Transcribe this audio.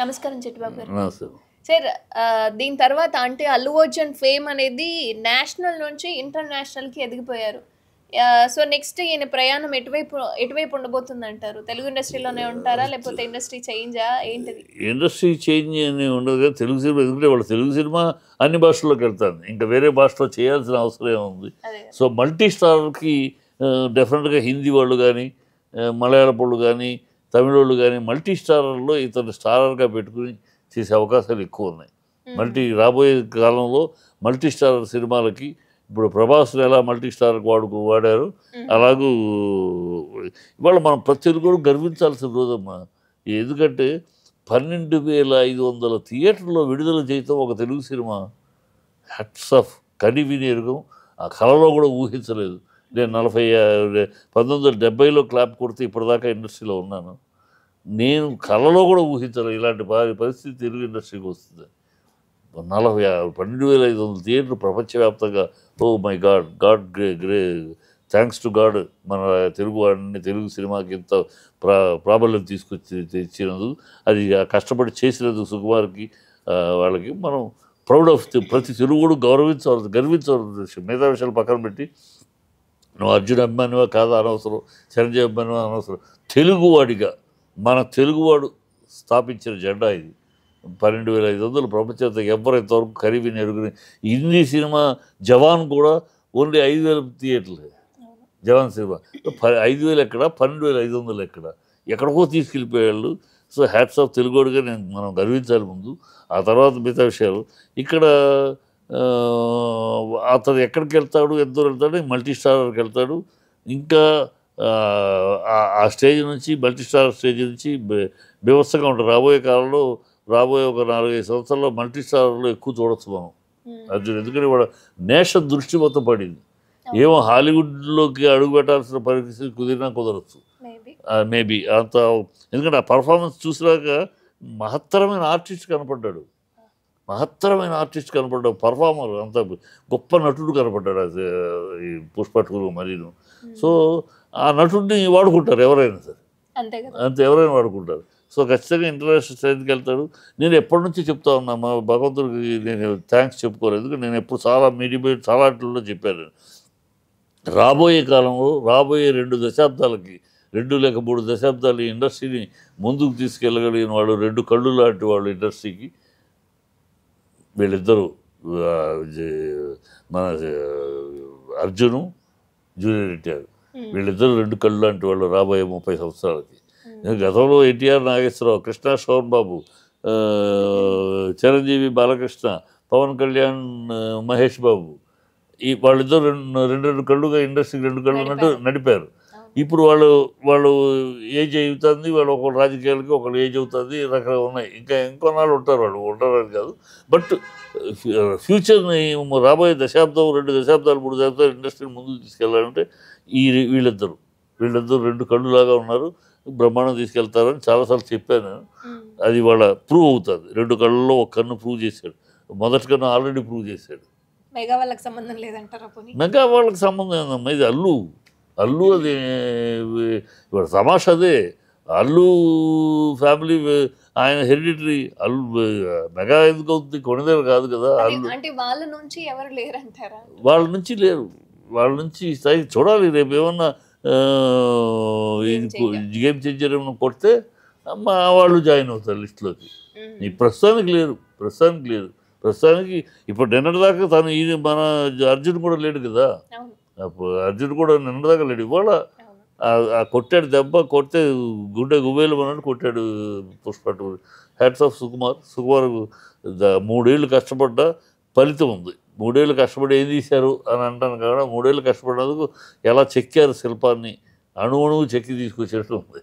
నమస్కారం చిట్టిబాబు గారు. నమస్తే. సార్ దీని తర్వాత అంటే అల్లు అర్జున్ ఫేమ్ అనేది నేషనల్ నుంచి ఇంటర్నేషనల్‌కి ఎదిగిపోయారు. సో, నెక్స్ట్ ఈయన ప్రయాణం ఎటువైపు ఉండబోతుందంటారు? తెలుగు ఇండస్ట్రీలోనే ఉంటారా? లేకపోతే ఇండస్ట్రీ చేంజా ఏంటిది? ఇండస్ట్రీ చేంజ్ అని ఉండదు కదా. తెలుగు సినిమా ఎందుకంటే వాళ్ళ తెలుగు సినిమా అన్ని భాషల్లోకి వెళ్తాను. ఇంకా వేరే భాషలో చేయాల్సిన అవసరం ఏముంది. అదే. సో మల్టీ స్టారర్కి డెఫినెట్గా హిందీ వాళ్ళు కానీ, మలయాళపోళ్ళు కానీ, తమిళోళ్ళు కానీ మల్టీ స్టారర్లో ఇతను స్టారర్గా పెట్టుకుని చేసే అవకాశాలు ఎక్కువ ఉన్నాయి. రాబోయే కాలంలో మల్టీ స్టారర్ సినిమాలకి ఇప్పుడు ప్రభాస్ని ఎలా మల్టీ స్టార్కి వాడారు అలాగూ ఇవాళ మనం ప్రతి తెలుగు గర్వించాల్సిన రోజమ్మా. ఎందుకంటే 12,500 థియేటర్లో విడుదల చేయటం ఒక తెలుగు సినిమా హ్యాట్స్ ఆఫ్ కని వినియోగం ఆ కళలో కూడా ఊహించలేదు. నేను 1970లో క్లాప్ కొడితే ఇప్పటిదాకా ఇండస్ట్రీలో ఉన్నాను. నేను కళలో కూడా ఊహించలేదు ఇలాంటి పరిస్థితి తెలుగు ఇండస్ట్రీకి వస్తుంది. 12,500 థియేటర్లు ప్రపంచవ్యాప్తంగా. Oh my god great thanks to God మన తెలుగు సినిమాకి ఇంత ప్రాబల్యం తెచ్చినందుకు, అది కష్టపడి చేసినందుకు సుకుమార్కి వాళ్ళకి మనం ప్రౌడ్ ఆఫ్ ప్రతి తెలుగుడు గర్వించవలసిన విషయం. మిగతా విషయాలు పక్కన పెట్టి నువ్వు అర్జున్ అభిమానివా కాదా అనవసరం, చిరంజీవి అభిమానివా అనవసరం. తెలుగువాడిగా మన తెలుగువాడు స్థాపించిన జెండా ఇది. 12,500 ప్రపంచంతో ఎవరు ఇంతవరకు ఖరీదు ఎరుగుని. హిందీ సినిమా జవాన్ కూడా ఓన్లీ 5,000 థియేటర్లు. జవాన్ సినిమా 5,000 ఎక్కడ, 12,500 ఎక్కడ, ఎక్కడికో తీసుకెళ్ళిపోయాళ్ళు. సో హ్యాట్స్ ఆఫ్ తెలుగుడిగా మనం గర్వించాలి ముందు, ఆ తర్వాత మిగతా విషయాలు. ఇక్కడ అతను ఎక్కడికి వెళ్తాడు, ఎంత దూరం వెళ్తాడు, మల్టీ స్టారర్కి వెళ్తాడు. ఇంకా ఆ స్టేజ్ నుంచి మల్టీ స్టార్ స్టేజ్ నుంచి బీభత్సంగా ఉంటుంది. రాబోయే కాలంలో రాబోయే ఒక 4-5 సంవత్సరాల్లో మల్టీ స్టార్లో ఎక్కువ చూడొచ్చు మనం అర్జున్. ఎందుకంటే వాడు నేషన్ దృష్టి మొత్తం పడింది. ఏమో హాలీవుడ్లోకి అడుగు పెట్టాల్సిన పరిస్థితి కుదరచ్చు మేబీ అంత. ఎందుకంటే ఆ పర్ఫార్మెన్స్ చూసినాక మహత్తరమైన ఆర్టిస్ట్ కనపడ్డాడు. పర్ఫార్మర్, అంత గొప్ప నటుడు కనపడ్డాడు అది ఈ పుష్ప 2 మరీను. సో ఆ నటుడిని వాడుకుంటారు ఎవరైనా సరే, అంతే ఎవరైనా వాడుకుంటారు. సో ఖచ్చితంగా ఇంటర్నేషనల్ స్టేజ్కి వెళ్తాడు. నేను ఎప్పటి నుంచి చెప్తా ఉన్నా, మా భగవంతుడికి నేను థ్యాంక్స్ చెప్పుకోలేదు. ఎందుకంటే నేను ఎప్పుడు చాలా మీడియా చాలా వాటిల్లో చెప్పాను. రాబోయే కాలంలో రాబోయే 2 దశాబ్దాలకి 2 లేక 3 దశాబ్దాలు ఈ ఇండస్ట్రీని ముందుకు తీసుకెళ్ళగలిగిన వాళ్ళు, 2 కళ్ళు లాంటి వాళ్ళు ఇండస్ట్రీకి వీళ్ళిద్దరూ. మన అర్జును, జూనియర్ ఎన్టీఆర్ వీళ్ళిద్దరూ 2 కళ్ళు లాంటి వాళ్ళు రాబోయే 30 సంవత్సరాలకి. గతంలో ఎన్టీఆర్ నాగేశ్వరరావు, కృష్ణ శోభన్ బాబు, చిరంజీవి బాలకృష్ణ, పవన్ కళ్యాణ్, మహేష్ బాబు, ఈ వాళ్ళిద్దరు రెండు కళ్ళుగా ఇండస్ట్రీకి 2 కళ్ళు అన్నట్టు నడిపారు. ఇప్పుడు వాళ్ళు ఏజ్ అవుతుంది, వాళ్ళు ఒకళ్ళు రాజకీయాలకి, ఒకళ్ళు ఏజ్ అవుతుంది, రకరకాలు ఉన్నాయి. ఇంకొన్నాళ్ళు ఉంటారు, వాళ్ళు ఉంటారని కాదు. బట్ ఫ్యూచర్ని రాబోయే దశాబ్దం, 2 దశాబ్దాలు, 3 దశాబ్దాలు ఇండస్ట్రీని ముందుకు తీసుకెళ్ళాలంటే వీళ్ళిద్దరు 2 కళ్ళులాగా ఉన్నారు. బ్రహ్మాండం తీసుకెళ్తారని చాలాసార్లు చెప్పాను. అది వాళ్ళ ప్రూవ్ అవుతుంది. 2 కళ్ళల్లో ఒక కన్ను ప్రూవ్ చేశాడు. మొదటి కన్ను ఆల్రెడీ ప్రూవ్ చేశాడు. మెగా వాళ్ళకి సంబంధం లేదంటారా? మెగా వాళ్ళకి సంబంధం ఏందమ్మా, ఇది అల్లు అది ఇవాళ తమాషా అదే. అల్లు ఫ్యామిలీ ఆయన హెరిడిటరీ. అల్లు మెగా ఎందుకు అవుతుంది, కొనిదేరు కాదు కదా. అల్లు అంటే వాళ్ళ నుంచి ఎవరు లేరంటారా? వాళ్ళ నుంచి లేరు. వాళ్ళ నుంచి స్థాయి చూడాలి. రేపు ఏమన్నా గేమ్ చేంజర్ ఏమన్నా కొడితే మా వాళ్ళు జాయిన్ అవుతారు లిస్టులోకి. ఈ ప్రస్తుతానికి లేరు. ప్రస్తుతానికి ఇప్పుడు నిన్నటిదాకా తను మన అర్జున్ కూడా లేడు కదా. అర్జున్ కూడా నిన్నటిదాకా లేడు. ఇవాళ కొట్టాడు దెబ్బ, కొడితే గుండె గుబేలు అన్నట్టు కొట్టాడు పుష్ప 2. Hats off Sukumar. 3 ఏళ్ళు కష్టపడ్డా ఫలితం ఉంది. 3 ఏళ్ళు కష్టపడి ఏం తీశారు అని అంటాను కదా. 3 ఏళ్ళు కష్టపడినందుకు ఎలా చెక్కారు శిల్పాన్ని, అణువుణువు చెక్కి తీసుకొచ్చినట్టు ఉంది.